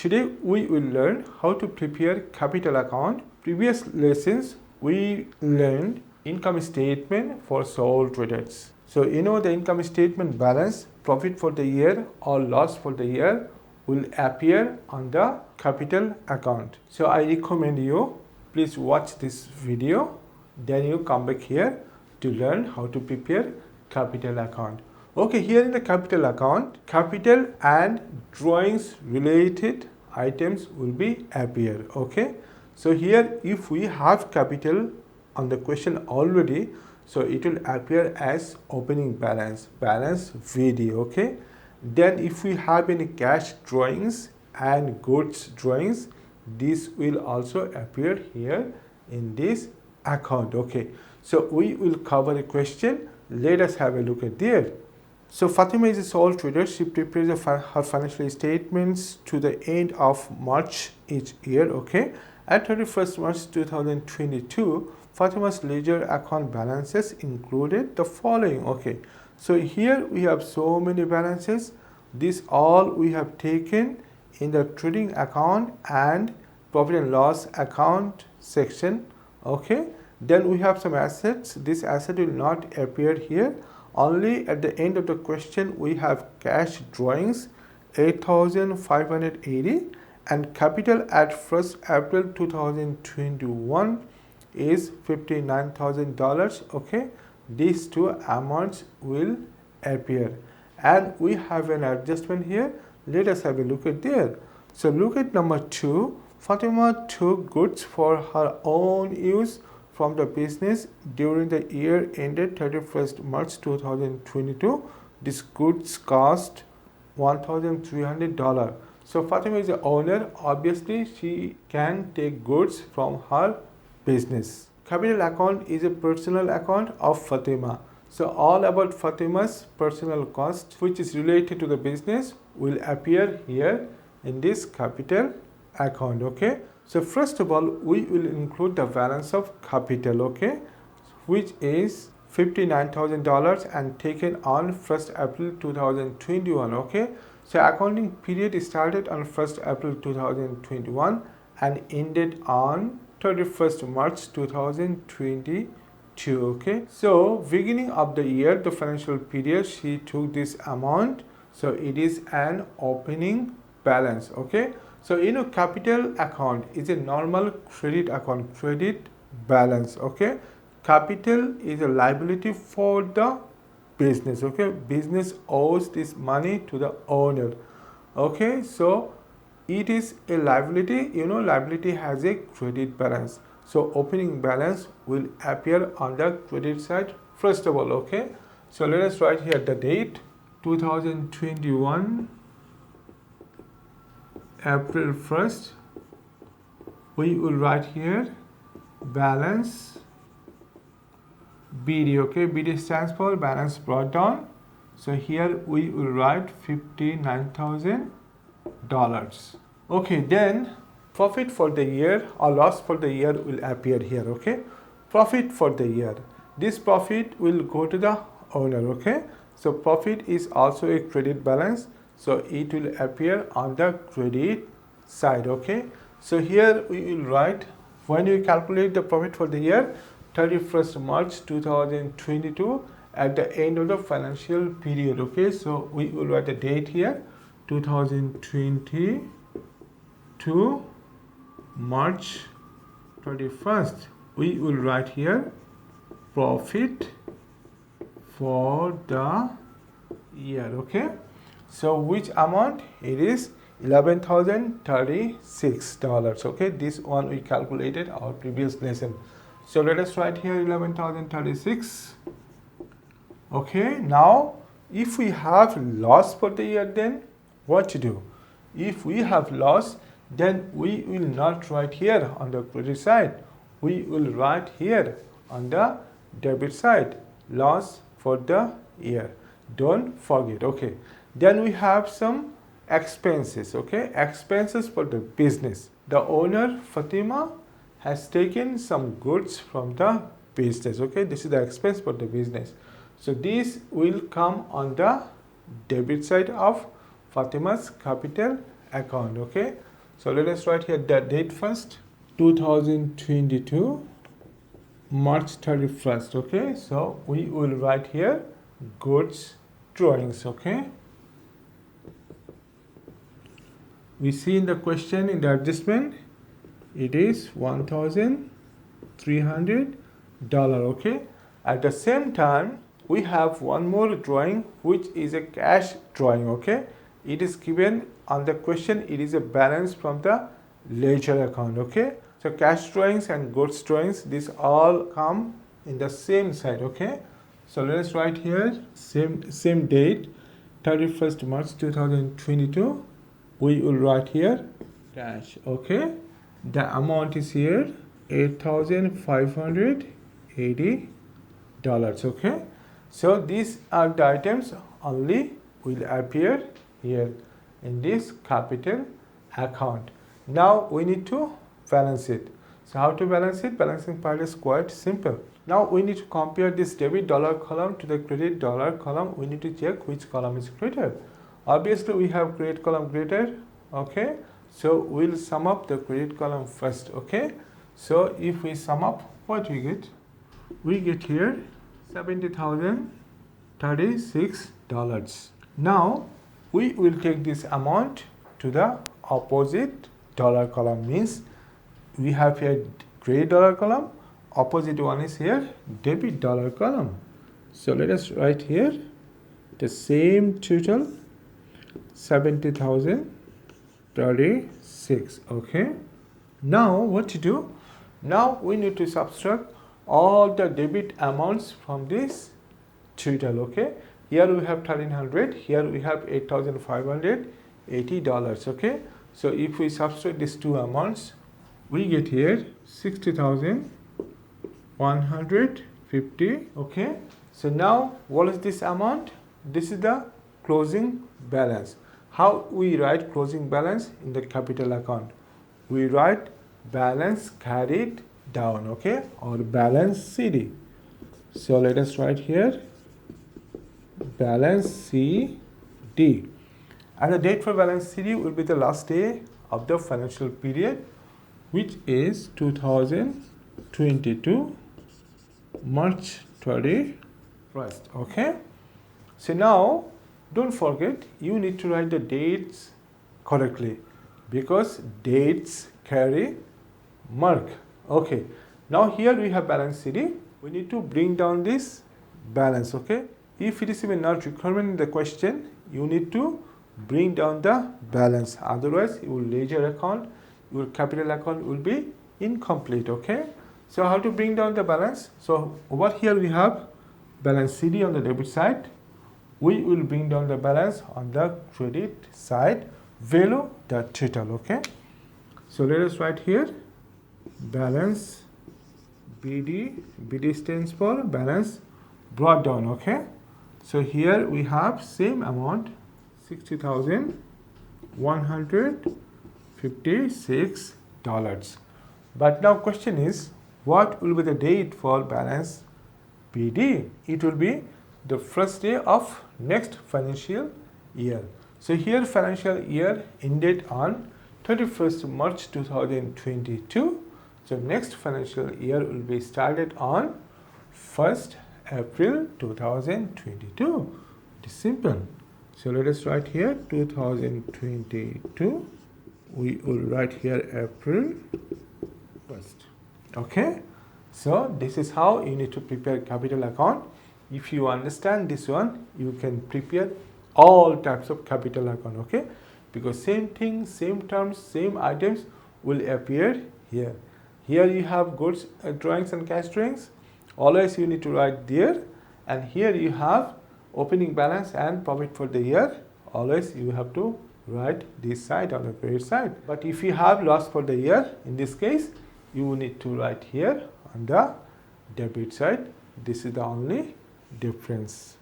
today we will learn how to prepare capital account. Previous lessons we learned income statement for sole traders. So you know the income statement balance, profit for the year or loss for the year will appear on the capital account. So I recommend you please watch this video, then you come back here to learn how to prepare capital account. Okay, here in the capital account, capital and drawings related items will be appear. Okay, so here if we have capital on the question already, so it will appear as opening balance VD. Okay, then if we have any cash drawings and goods drawings, this will also appear here in this account. Okay, so we will cover a question. Let us have a look at there. So Fatima is a sole trader. She prepares her financial statements to the end of March each year. Okay, at 31st March 2022, Fatima's ledger account balances included the following. Okay, so here we have so many balances. This all we have taken in the trading account and profit and loss account section. Okay, then we have some assets. This asset will not appear here. Only at the end of the question we have cash drawings 8,580 and capital at 1st April 2021 is $59,000. Okay, these two amounts will appear and we have an adjustment here. Let us have a look at there. So look at number 2. Fatima took goods for her own use from the business during the year ended 31st March 2022. These goods cost $1,300. So Fatima is the owner. Obviously, she can take goods from her business. Capital account is a personal account of Fatima. So all about Fatima's personal cost which is related to the business will appear here in this capital account. Okay, so first of all we will include the balance of capital, okay, which is $59,000 and taken on 1st April 2021. Okay, so accounting period started on 1st April 2021 and ended on 31st March 2022. Okay, so beginning of the year, the financial period, she took this amount, so it is an opening balance. Okay, so you know capital account is a normal credit account, credit balance. Okay, capital is a liability for the business. Okay, business owes this money to the owner. Okay, so it is a liability. You know, liability has a credit balance, so opening balance will appear on the credit side first of all. Okay, so let us write here the date 2021 April 1st. We will write here balance BD. Okay, BD stands for balance brought down. So here we will write $59,000. Okay, then profit for the year or loss for the year will appear here. Okay, profit for the year. This profit will go to the owner. Okay, so profit is also a credit balance, so it will appear on the credit side. Okay, so here we will write when you calculate the profit for the year 31st March 2022 at the end of the financial period. Okay, so we will write the date here 2022 March 31st. We will write here profit for the year. Okay, so which amount? It is $11,036. Okay, this one we calculated our previous lesson. So let us write here 11,036. Okay, now if we have loss for the year, then what to do? If we have loss, then we will not write here on the credit side. We will write here on the debit side, loss for the year. Don't forget. Okay, then we have some expenses. Okay, expenses for the business. The owner Fatima has taken some goods from the business. Okay, this is the expense for the business. So this will come on the debit side of Fatima's capital account. Okay, So let us write here the date first, 2022 March 31st. Okay, so we will write here goods drawings. Okay, we see in the question, in the adjustment, it is $1,300. Okay, at the same time we have one more drawing which is a cash drawing. Okay, it is given on the question, it is a balance from the ledger account. Okay, so cash drawings and goods drawings, these all come in the same side. Okay, so let us write here same date, 31st March 2022. We will write here cash. Okay, the amount is here $8,580. Okay, so these are the items only will appear here in this capital account. Now we need to balance it. So how to balance it? Balancing part is quite simple. Now we need to compare this debit dollar column to the credit dollar column. We need to check which column is greater. Obviously we have credit column greater. Okay, so we'll sum up the credit column first. Okay, so if we sum up, what we get? We get here $70,036. Now we will take this amount to the opposite dollar column, means we have here credit dollar column, opposite one is here debit dollar column. So let us write here the same total, 70,036. Okay, now what to do? Now we need to subtract all the debit amounts from this total. Okay, here we have 1,300, here we have $8,580. Okay, so if we subtract these two amounts, we get here 60,150. Okay, so now what is this amount? This is the closing balance. How we write closing balance in the capital account? We write balance carried down. Okay, or balance CD. So let us write here balance CD, and the date for balance CD will be the last day of the financial period, which is 2022 March 31st. Okay, so now don't forget, you need to write the dates correctly because dates carry mark. Okay, now here we have balance CD. We need to bring down this balance. Okay, if it is even not requirement in the question, you need to bring down the balance, otherwise your ledger account, your capital account will be incomplete. Okay, so how to bring down the balance? So over here we have balance CD on the debit side. We will bring down the balance on the credit side, value the total. Okay, so let us write here balance BD. BD stands for balance brought down. Okay, so here we have same amount, $60,156. But now question is, what will be the date for balance BD? It will be the first day of next financial year. So here financial year ended on 31st March 2022. So next financial year will be started on 1st April 2022. It is simple. So let us write here 2022. We will write here April 1st. Okay, so this is how you need to prepare capital account. If you understand this one, you can prepare all types of capital account. Okay, because same thing, same terms, same items will appear here. Here you have goods drawings and cash drawings. Always you need to write there, and here you have opening balance and profit for the year. Always you have to write this side on the credit side. But if you have loss for the year, in this case, you need to write here on the debit side. This is the only difference.